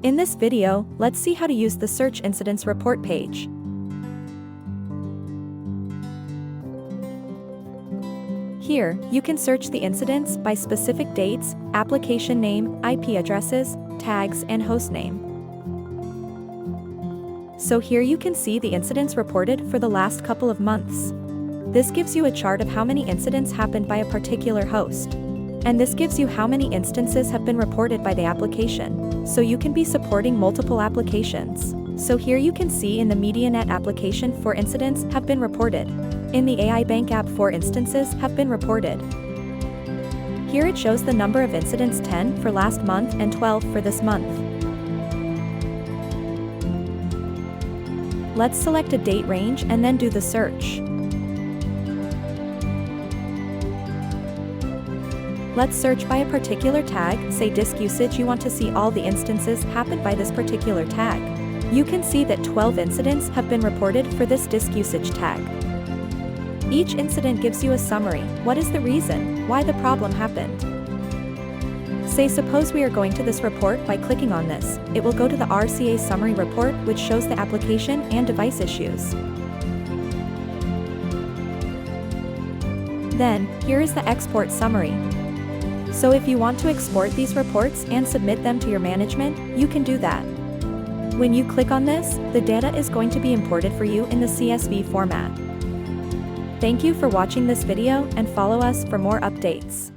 In this video, let's see how to use the Search Incidents Report page. Here, you can search the incidents by specific dates, application name, IP addresses, tags, and hostname. So here you can see the incidents reported for the last couple of months. This gives you a chart of how many incidents happened by a particular host. And this gives you how many instances have been reported by the application, so you can be supporting multiple applications. So here you can see in the MediaNet application 4 incidents have been reported. In the AI Bank app 4 instances have been reported. Here it shows the number of incidents 10 for last month and 12 for this month. Let's select a date range and then do the search. Let's search by a particular tag, say disk usage. You want to see all the instances happened by this particular tag. You can see that 12 incidents have been reported for this disk usage tag. Each incident gives you a summary. What is the reason, why the problem happened? Suppose we are going to this report by clicking on this. It will go to the RCA summary report, which shows the application and device issues. Then, here is the export summary. So if you want to export these reports and submit them to your management, you can do that. When you click on this, the data is going to be imported for you in the CSV format. Thank you for watching this video and follow us for more updates.